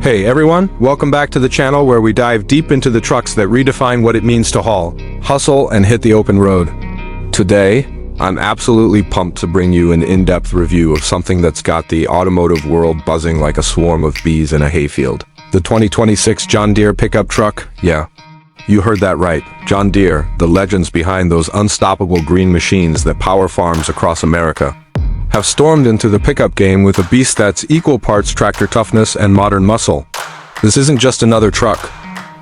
Hey everyone, welcome back to the channel where we dive deep into the trucks that redefine what it means to haul, hustle, and hit the open road. Today, I'm absolutely pumped to bring you an in-depth review of something that's got the automotive world buzzing like a swarm of bees in a hayfield. The 2026 John Deere pickup truck? Yeah, you heard that right. John Deere, the legends behind those unstoppable green machines that power farms across America, have stormed into the pickup game with a beast that's equal parts tractor toughness and modern muscle. This isn't just another truck.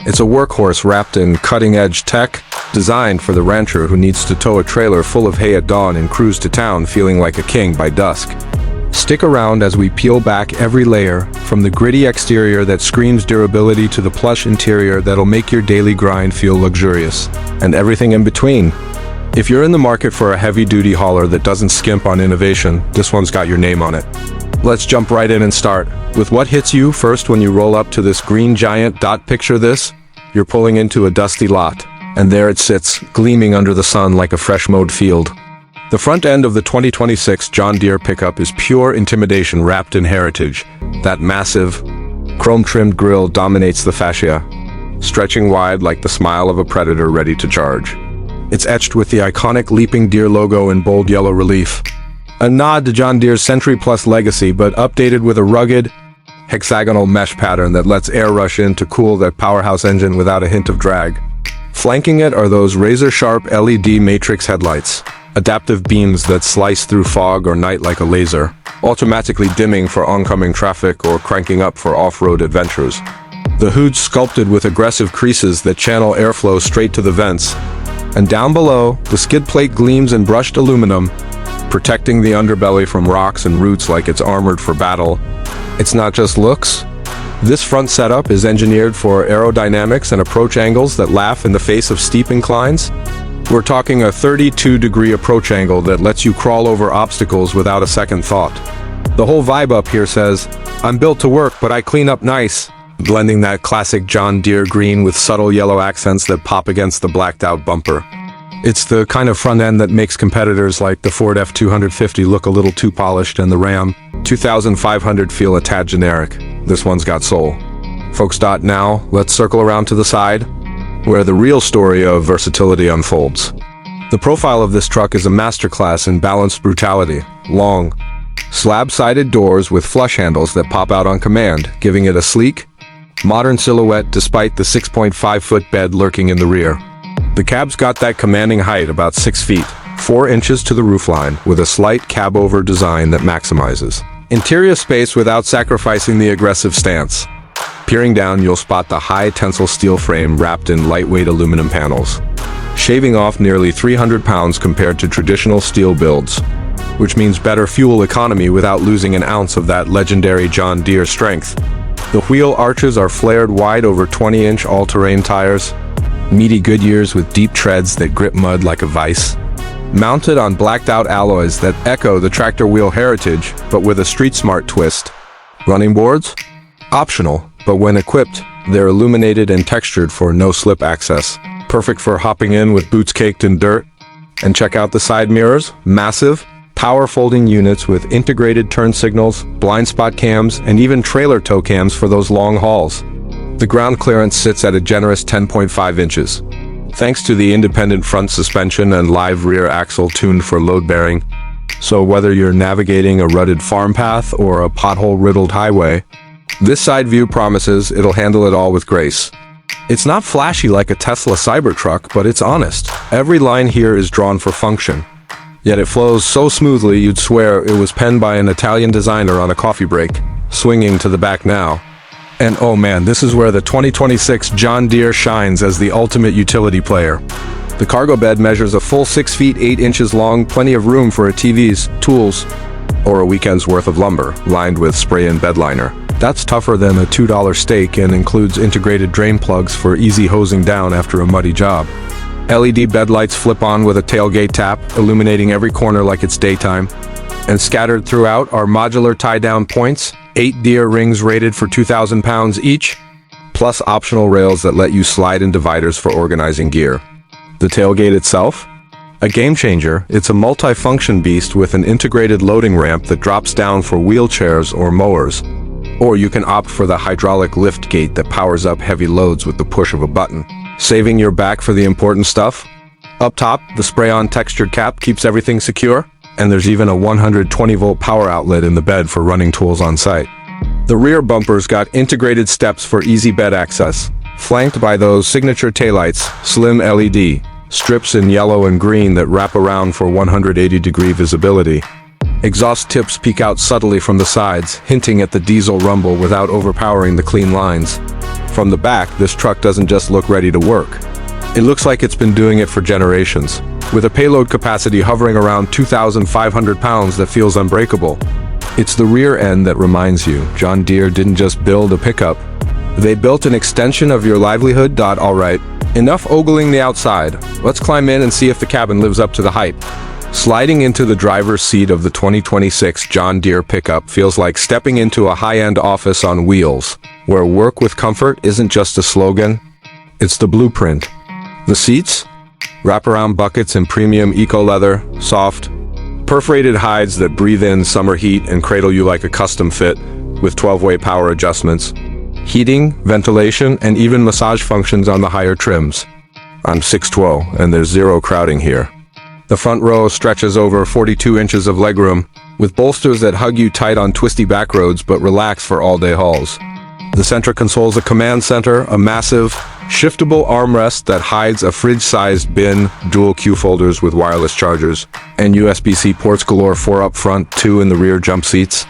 It's a workhorse wrapped in cutting-edge tech, designed for the rancher who needs to tow a trailer full of hay at dawn and cruise to town feeling like a king by dusk. Stick around as we peel back every layer, from the gritty exterior that screams durability to the plush interior that'll make your daily grind feel luxurious, and everything in between. If you're in the market for a heavy-duty hauler that doesn't skimp on innovation, this one's got your name on it. Let's jump right in and start with what hits you first when you roll up to this green giant. Picture this. You're pulling into a dusty lot, and there it sits, gleaming under the sun like a fresh-mowed field. The front end of the 2026 John Deere pickup is pure intimidation wrapped in heritage. That massive, chrome-trimmed grille dominates the fascia, stretching wide like the smile of a predator ready to charge. It's etched with the iconic leaping deer logo in bold yellow relief. A nod to John Deere's Century Plus legacy, but updated with a rugged, hexagonal mesh pattern that lets air rush in to cool that powerhouse engine without a hint of drag. Flanking it are those razor-sharp LED matrix headlights, adaptive beams that slice through fog or night like a laser, automatically dimming for oncoming traffic or cranking up for off-road adventures. The hood's sculpted with aggressive creases that channel airflow straight to the vents. And down below, the skid plate gleams in brushed aluminum, protecting the underbelly from rocks and roots like it's armored for battle. It's not just looks. This front setup is engineered for aerodynamics and approach angles that laugh in the face of steep inclines. We're talking a 32-degree approach angle that lets you crawl over obstacles without a second thought. The whole vibe up here says, "I'm built to work, but I clean up nice," blending that classic John Deere green with subtle yellow accents that pop against the blacked-out bumper. It's the kind of front end that makes competitors like the Ford F-250 look a little too polished and the Ram 2500 feel a tad generic. This one's got soul. Folks, now, let's circle around to the side, where the real story of versatility unfolds. The profile of this truck is a masterclass in balanced brutality. Long, slab-sided doors with flush handles that pop out on command, giving it a sleek, modern silhouette despite the 6.5-foot bed lurking in the rear. The cab's got that commanding height, about 6 feet, 4 inches to the roofline, with a slight cab-over design that maximizes interior space without sacrificing the aggressive stance. Peering down, you'll spot the high tensile steel frame wrapped in lightweight aluminum panels, shaving off nearly 300 pounds compared to traditional steel builds, which means better fuel economy without losing an ounce of that legendary John Deere strength. The wheel arches are flared wide over 20-inch all-terrain tires, meaty Goodyears with deep treads that grip mud like a vice. Mounted on blacked-out alloys that echo the tractor wheel heritage, but with a street-smart twist. Running boards? Optional, but when equipped, they're illuminated and textured for no-slip access. Perfect for hopping in with boots caked in dirt. And check out the side mirrors. Massive, power-folding units with integrated turn signals, blind spot cams, and even trailer tow cams for those long hauls. The ground clearance sits at a generous 10.5 inches, thanks to the independent front suspension and live rear axle tuned for load bearing. So whether you're navigating a rutted farm path or a pothole-riddled highway, this side view promises it'll handle it all with grace. It's not flashy like a Tesla Cybertruck, but it's honest. Every line here is drawn for function. Yet it flows so smoothly you'd swear it was penned by an Italian designer on a coffee break. Swinging to the back now. And oh man, this is where the 2026 John Deere shines as the ultimate utility player. The cargo bed measures a full 6 feet 8 inches long, plenty of room for a TV's, tools, or a weekend's worth of lumber, lined with spray-in bed liner. That's tougher than a $2 steak and includes integrated drain plugs for easy hosing down after a muddy job. LED bed lights flip on with a tailgate tap, illuminating every corner like it's daytime. And scattered throughout are modular tie-down points, 8 Deere rings rated for 2,000 pounds each, plus optional rails that let you slide in dividers for organizing gear. The tailgate itself? A game changer. It's a multi-function beast with an integrated loading ramp that drops down for wheelchairs or mowers, Or you can opt for the hydraulic lift gate that powers up heavy loads with the push of a button, saving your back for the important stuff. Up top, the spray-on textured cap keeps everything secure, and there's even a 120-volt power outlet in the bed for running tools on site. The rear bumper's got integrated steps for easy bed access, flanked by those signature taillights, slim LED, strips in yellow and green that wrap around for 180-degree visibility. Exhaust tips peek out subtly from the sides, hinting at the diesel rumble without overpowering the clean lines. From the back, this truck doesn't just look ready to work. It looks like it's been doing it for generations, with a payload capacity hovering around 2,500 pounds that feels unbreakable. It's the rear end that reminds you, John Deere didn't just build a pickup. They built an extension of your livelihood. Alright, enough ogling the outside. Let's climb in and see if the cabin lives up to the hype. Sliding into the driver's seat of the 2026 John Deere Pickup feels like stepping into a high-end office on wheels, where work with comfort isn't just a slogan, it's the blueprint. The seats? Wraparound buckets in premium eco-leather, soft, perforated hides that breathe in summer heat and cradle you like a custom fit, with 12-way power adjustments. Heating, ventilation, and even massage functions on the higher trims. I'm 6'2", and there's zero crowding here. The front row stretches over 42 inches of legroom, with bolsters that hug you tight on twisty back roads but relax for all-day hauls. The center console's a command center, a massive, shiftable armrest that hides a fridge-sized bin, dual Q folders with wireless chargers, and USB-C ports galore, 4 up front, 2 in the rear jump seats.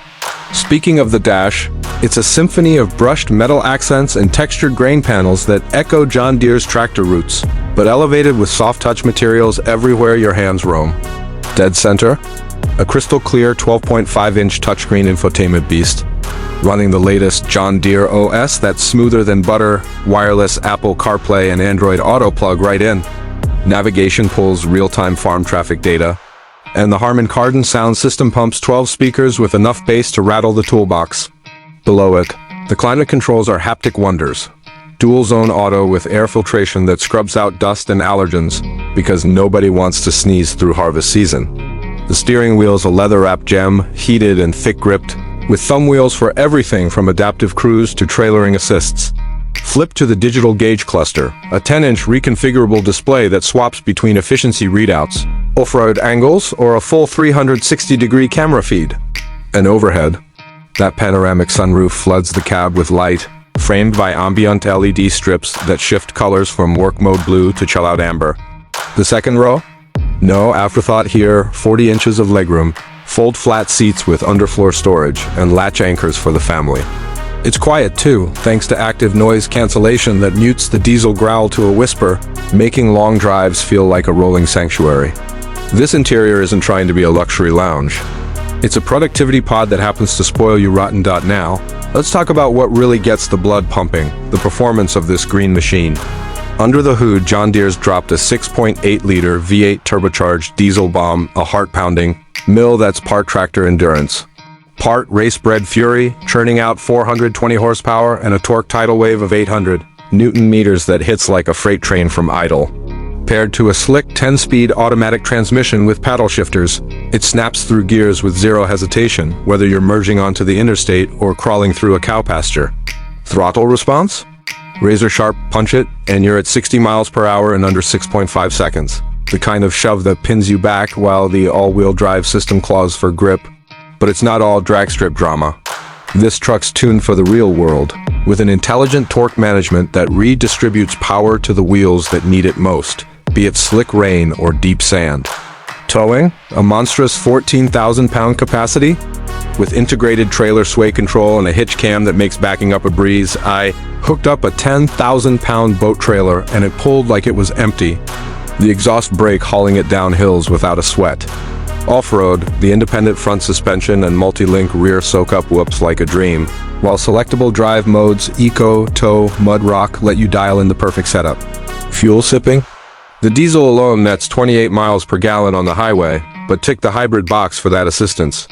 Speaking of the dash, it's a symphony of brushed metal accents and textured grain panels that echo John Deere's tractor roots, but elevated with soft-touch materials everywhere your hands roam. Dead center, a crystal-clear 12.5-inch touchscreen infotainment beast, running the latest John Deere OS that's smoother than butter, wireless Apple CarPlay and Android Auto plug right in. Navigation pulls real-time farm traffic data, and the Harman Kardon sound system pumps 12 speakers with enough bass to rattle the toolbox. Below it, the climate controls are haptic wonders. Dual-zone auto with air filtration that scrubs out dust and allergens, because nobody wants to sneeze through harvest season. The steering wheel's a leather-wrapped gem, heated and thick-gripped, with thumb wheels for everything from adaptive cruise to trailering assists. Flip to the digital gauge cluster, a 10-inch reconfigurable display that swaps between efficiency readouts, off-road angles, or a full 360-degree camera feed. And overhead, that panoramic sunroof floods the cab with light, framed by ambient LED strips that shift colors from work mode blue to chill out amber. The second row? No afterthought here, 40 inches of legroom, fold flat seats with underfloor storage, and latch anchors for the family. It's quiet too, thanks to active noise cancellation that mutes the diesel growl to a whisper, making long drives feel like a rolling sanctuary. This interior isn't trying to be a luxury lounge. It's a productivity pod that happens to spoil you rotten. Now, let's talk about what really gets the blood pumping, the performance of this green machine. Under the hood, John Deere's dropped a 6.8-liter V8 turbocharged diesel bomb, a heart-pounding mill that's part tractor endurance, part race-bred fury, churning out 420 horsepower and a torque tidal wave of 800 Newton meters that hits like a freight train from idle. Paired to a slick 10-speed automatic transmission with paddle shifters, it snaps through gears with zero hesitation, whether you're merging onto the interstate or crawling through a cow pasture. Throttle response? Razor-sharp punch it, and you're at 60 miles per hour in under 6.5 seconds. The kind of shove that pins you back while the all-wheel drive system claws for grip. But it's not all drag strip drama. This truck's tuned for the real world, with an intelligent torque management that redistributes power to the wheels that need it most, be it slick rain or deep sand. Towing, a monstrous 14,000-pound capacity? With integrated trailer sway control and a hitch cam that makes backing up a breeze, I hooked up a 10,000-pound boat trailer and it pulled like it was empty, the exhaust brake hauling it down hills without a sweat. Off-road, the independent front suspension and multi-link rear soak-up whoops like a dream, while selectable drive modes Eco, Tow, Mud Rock let you dial in the perfect setup. Fuel sipping? The diesel alone nets 28 miles per gallon on the highway, but tick the hybrid box for that assistance.